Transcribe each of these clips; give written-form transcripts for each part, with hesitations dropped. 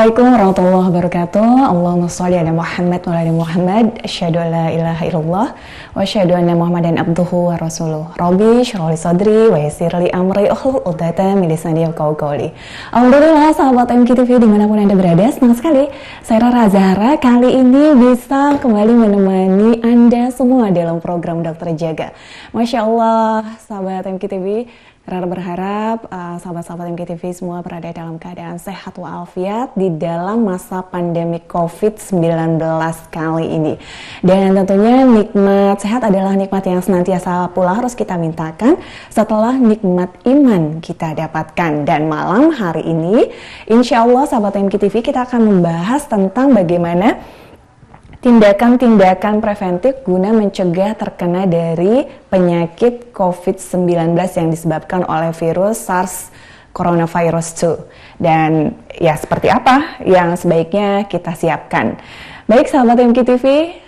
Assalamualaikum warahmatullahi wabarakatuh. Allahumma sholli ala Muhammad wa ala Muhammad. Asyhadu an la ilaha illallah wa asyhadu anna Muhammadan abduhu wa rasuluh. Rabbi shrah li sadri wa yassir li amri wahlul 'uqdatam min lisani yafqahu qawli. Alhamdulillah sahabat MKTV dimanapun Anda berada, senang sekali saya Rara Zahra kali ini bisa kembali menemani Anda semua dalam program Dokter Jaga. Masya Allah sahabat MKTV, Rara berharap sahabat-sahabat MKTV semua berada dalam keadaan sehat walafiat di dalam masa pandemi COVID-19 kali ini. Dan tentunya nikmat sehat adalah nikmat yang senantiasa pula harus kita mintakan setelah nikmat iman kita dapatkan. Dan malam hari ini, insya Allah sahabat MKTV kita akan membahas tentang bagaimana tindakan-tindakan preventif guna mencegah terkena dari penyakit COVID-19 yang disebabkan oleh virus SARS coronavirus 2. Dan ya seperti apa yang sebaiknya kita siapkan. Baik sahabat MKTV,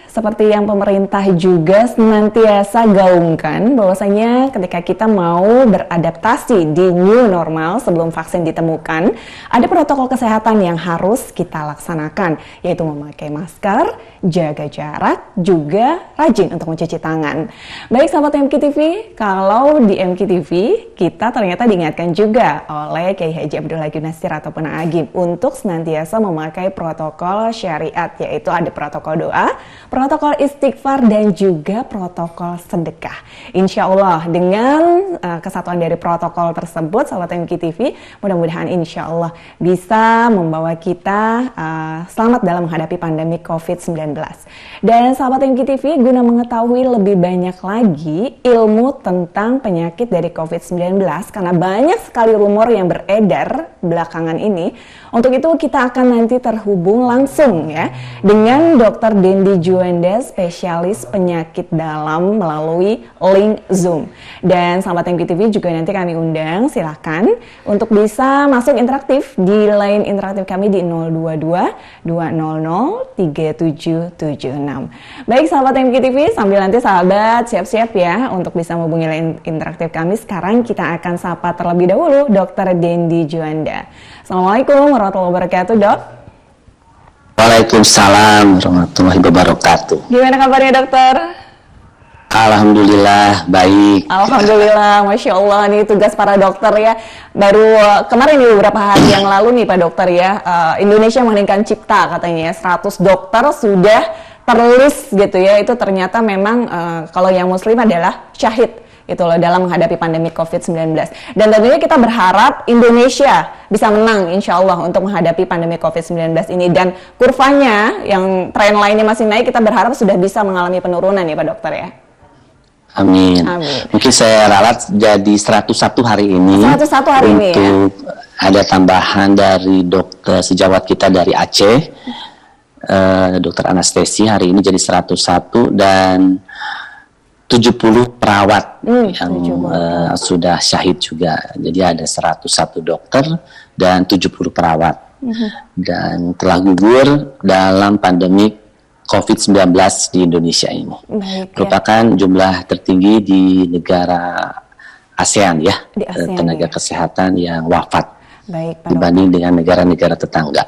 seperti yang pemerintah juga senantiasa gaungkan bahwasanya ketika kita mau beradaptasi di new normal sebelum vaksin ditemukan, ada protokol kesehatan yang harus kita laksanakan, yaitu memakai masker, jaga jarak, juga rajin untuk mencuci tangan. Baik sahabat MKTV, kalau di MKTV kita ternyata diingatkan juga oleh Kiai Haji Abdul Hakim Nasir ataupun Agim untuk senantiasa memakai protokol syariat, yaitu ada protokol doa, protokol istighfar, dan juga protokol sedekah. Insya Allah dengan kesatuan dari protokol tersebut, sahabat MKTV, mudah-mudahan insya Allah bisa membawa kita selamat dalam menghadapi pandemi COVID-19. Dan sahabat MKTV, guna mengetahui lebih banyak lagi ilmu tentang penyakit dari COVID-19, karena banyak sekali rumor yang beredar belakangan ini, untuk itu kita akan nanti terhubung langsung ya dengan Dr. Dendi Juanda, spesialis penyakit dalam melalui link Zoom. Dan sahabat MKTV juga nanti kami undang, silakan untuk bisa masuk interaktif di line interaktif kami di 022 200 3776. Baik sahabat MKTV, sambil nanti sahabat siap-siap ya untuk bisa menghubungi line interaktif kami. Sekarang kita akan sapa terlebih dahulu Dr. Dendi Juanda. Assalamualaikum warahmatullahi wabarakatuh, Dok. Waalaikumsalam warahmatullahi wabarakatuh. Gimana kabarnya, Dokter? Alhamdulillah baik. Alhamdulillah, Masya Allah, nih tugas para dokter ya. Baru kemarin nih beberapa hari yang lalu nih Pak Dokter ya, Indonesia mengheningkan cipta katanya ya, 100 dokter sudah terlist gitu ya. Itu ternyata memang kalau yang muslim adalah syahid gitu loh dalam menghadapi pandemi COVID-19. Dan tentunya kita berharap Indonesia bisa menang insya Allah untuk menghadapi pandemi COVID-19 ini. Dan kurvanya yang tren lainnya masih naik, kita berharap sudah bisa mengalami penurunan ya Pak Dokter ya. Amin. Amin. Mungkin saya ralat jadi 101 hari ini. 101 hari ini ya. Untuk ada tambahan dari dokter sejawat kita dari Aceh, Dokter Anastasi hari ini jadi 101 dan 70 perawat yang sudah syahid juga. Jadi ada 101 dokter dan 70 perawat. Dan telah gugur dalam pandemi COVID-19 di Indonesia ini. Baik, merupakan jumlah tertinggi di negara ASEAN ya, tenaga kesehatan yang wafat. Baik, dibanding dengan negara-negara tetangga.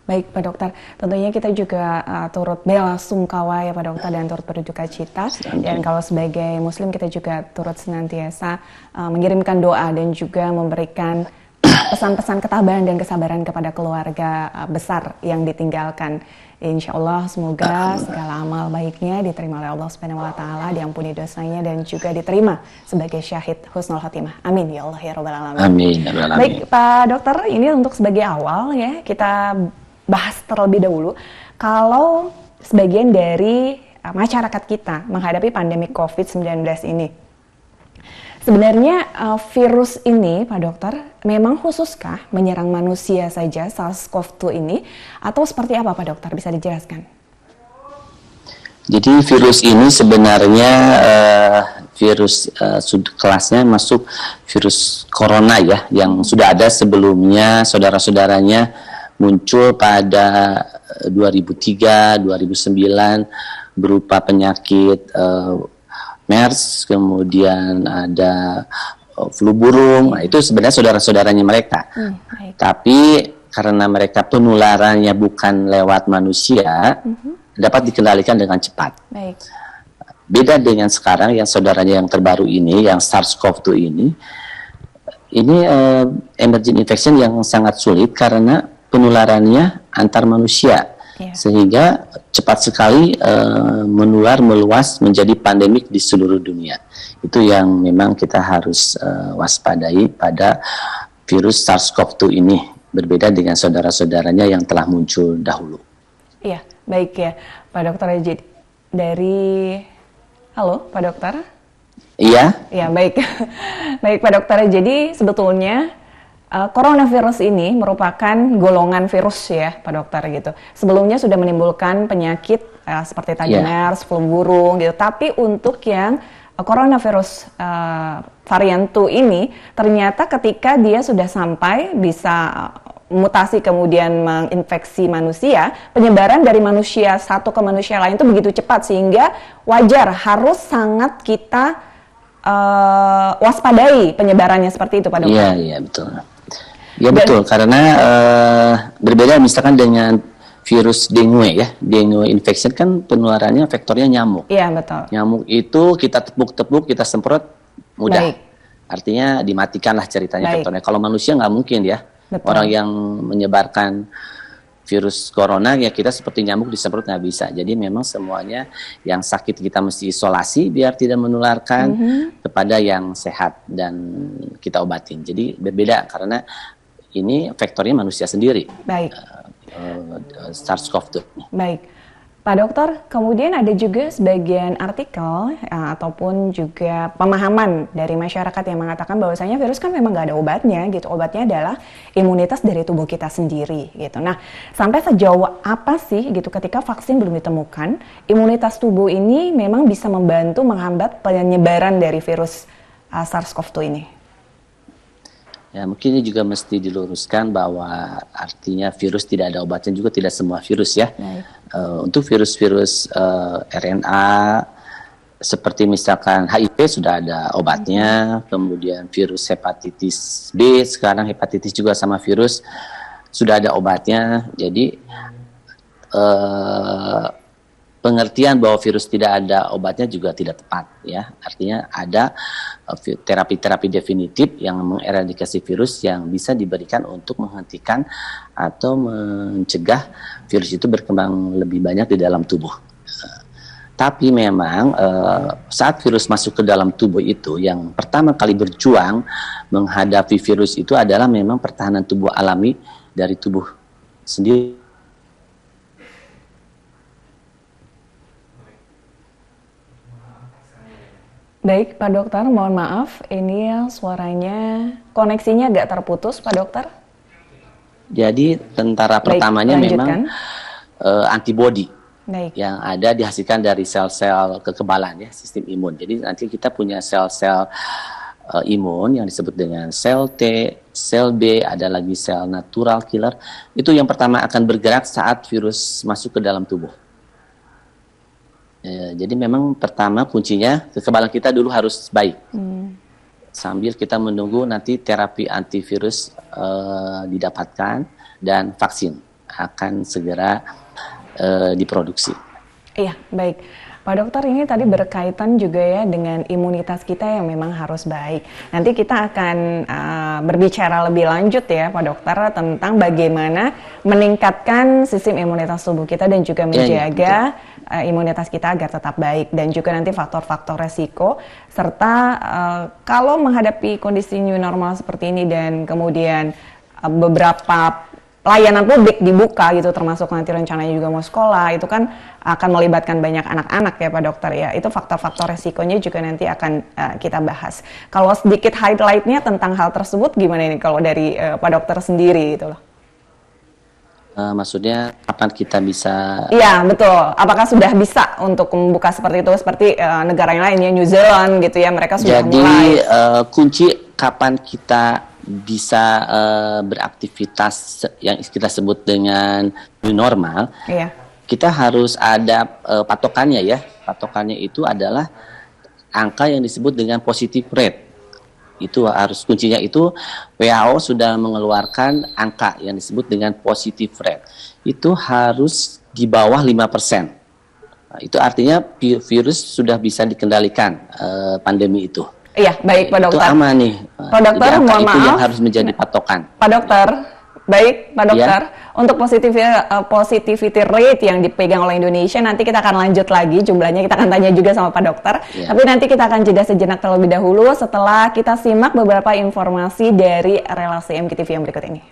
Baik Pak Dokter, tentunya kita juga turut bela sungkawa ya Pak Dokter dan turut berduka cita. Dan kalau sebagai muslim kita juga turut senantiasa mengirimkan doa dan juga memberikan pesan-pesan ketabahan dan kesabaran kepada keluarga besar yang ditinggalkan. Insya Allah semoga segala amal baiknya diterima oleh Allah Subhanahu Wa Taala, diampuni dosanya dan juga diterima sebagai syahid husnul khotimah. Amin ya Allah ya Rabbal Alamin. Amin. Baik Pak Dokter, ini untuk sebagai awal ya kita bahas terlebih dahulu. Kalau sebagian dari masyarakat kita menghadapi pandemi COVID-19 ini, sebenarnya virus ini, Pak Dokter, memang khususkah menyerang manusia saja SARS-CoV-2 ini, atau seperti apa Pak Dokter? Bisa dijelaskan? Jadi virus ini sebenarnya virus kelasnya masuk virus corona ya, yang sudah ada sebelumnya, saudara-saudaranya muncul pada 2003, 2009 berupa penyakit MERS, kemudian ada flu burung. Nah, itu sebenarnya saudara-saudaranya mereka. Tapi karena mereka penularannya bukan lewat manusia, dapat dikendalikan dengan cepat. Baik. Beda dengan sekarang yang saudaranya yang terbaru ini, yang SARS-CoV-2 ini emergent infection yang sangat sulit karena penularannya antar manusia, sehingga cepat sekali menular meluas menjadi pandemik di seluruh dunia. Itu yang memang kita harus waspadai pada virus SARS-CoV-2 ini, berbeda dengan saudara-saudaranya yang telah muncul dahulu. Iya, baik ya, Pak Dokter. Jadi dari halo, Pak Dokter. Iya. Ya, baik. Baik, Pak Dokter. Jadi sebetulnya coronavirus ini merupakan golongan virus ya, Pak Dokter gitu. Sebelumnya sudah menimbulkan penyakit seperti tadi MERS, flu burung gitu. Tapi untuk yang coronavirus varian 2 ini, ternyata ketika dia sudah sampai bisa mutasi kemudian menginfeksi manusia, penyebaran dari manusia satu ke manusia lain itu begitu cepat sehingga wajar harus sangat kita waspadai penyebarannya seperti itu, Pak Dokter. Iya, iya betul. Ya betul, karena berbeda misalkan dengan virus dengue ya. Dengue infection kan penularannya vektornya nyamuk. Iya, betul. Nyamuk itu kita tepuk-tepuk, kita semprot mudah. Baik. Artinya dimatikanlah ceritanya Baik. vektornya. Kalau manusia nggak mungkin ya. Betul. Orang yang menyebarkan virus corona ya kita seperti nyamuk disemprot nggak bisa. Jadi memang semuanya yang sakit kita mesti isolasi biar tidak menularkan kepada yang sehat dan kita obatin. Jadi berbeda karena ini vektornya manusia sendiri. Baik. SARS-CoV-2. Baik. Pak Dokter, kemudian ada juga sebagian artikel ataupun juga pemahaman dari masyarakat yang mengatakan bahwasanya virus kan memang nggak ada obatnya gitu. Obatnya adalah imunitas dari tubuh kita sendiri gitu. Nah, sampai sejauh apa sih gitu ketika vaksin belum ditemukan, imunitas tubuh ini memang bisa membantu menghambat penyebaran dari virus SARS-CoV-2 ini? Ya, mungkin ini juga mesti diluruskan bahwa artinya virus tidak ada obatnya juga tidak semua virus ya. Untuk virus-virus RNA seperti misalkan HIV sudah ada obatnya, kemudian virus hepatitis B, sekarang hepatitis juga sama virus sudah ada obatnya. Jadi pengertian bahwa virus tidak ada obatnya juga tidak tepat ya. Artinya ada terapi-terapi definitif yang mengeradikasi virus yang bisa diberikan untuk menghentikan atau mencegah virus itu berkembang lebih banyak di dalam tubuh. Tapi memang saat virus masuk ke dalam tubuh itu yang pertama kali berjuang menghadapi virus itu adalah memang pertahanan tubuh alami dari tubuh sendiri. Baik, Pak Dokter, mohon maaf, ini suaranya, koneksinya agak terputus, Pak Dokter. Jadi tentara pertamanya memang antibodi yang ada dihasilkan dari sel-sel kekebalan ya, sistem imun. Jadi nanti kita punya sel-sel imun yang disebut dengan sel T, sel B, ada lagi sel natural killer. Itu yang pertama akan bergerak saat virus masuk ke dalam tubuh. Jadi memang pertama kuncinya kekebalan kita dulu harus baik. Sambil kita menunggu nanti terapi antivirus didapatkan dan vaksin akan segera diproduksi. Iya, baik. Pak Dokter, ini tadi berkaitan juga ya dengan imunitas kita yang memang harus baik. Nanti kita akan berbicara lebih lanjut ya Pak Dokter tentang bagaimana meningkatkan sistem imunitas tubuh kita dan juga menjaga imunitas kita agar tetap baik, dan juga nanti faktor-faktor resiko serta kalau menghadapi kondisi new normal seperti ini dan kemudian beberapa layanan publik dibuka gitu, termasuk nanti rencananya juga mau sekolah, itu kan akan melibatkan banyak anak-anak ya Pak Dokter ya. Itu faktor-faktor resikonya juga nanti akan kita bahas. Kalau sedikit highlight-nya tentang hal tersebut gimana ini kalau dari Pak Dokter sendiri gitu loh? Maksudnya kapan kita bisa? Iya betul. Apakah sudah bisa untuk membuka seperti itu, seperti negara yang lainnya, New Zealand gitu ya, mereka sudah mulai. Jadi kunci kapan kita bisa beraktivitas yang kita sebut dengan new normal, kita harus ada patokannya ya. Patokannya itu adalah angka yang disebut dengan positive rate. Itu harus, kuncinya itu WHO sudah mengeluarkan angka yang disebut dengan positive rate. Itu harus di bawah 5%. Nah, itu artinya virus sudah bisa dikendalikan, pandemi itu. Iya, baik Pak Dokter. Itu aman nih. Pak Dokter, Jadi mohon itu maaf. yang harus menjadi patokan. Pak Dokter, baik Pak Dokter. Ya. Untuk positivity rate yang dipegang oleh Indonesia, nanti kita akan lanjut lagi jumlahnya. Kita akan tanya juga sama Pak Dokter. Ya. Tapi nanti kita akan jeda sejenak terlebih dahulu setelah kita simak beberapa informasi dari relasi MKTV yang berikut ini.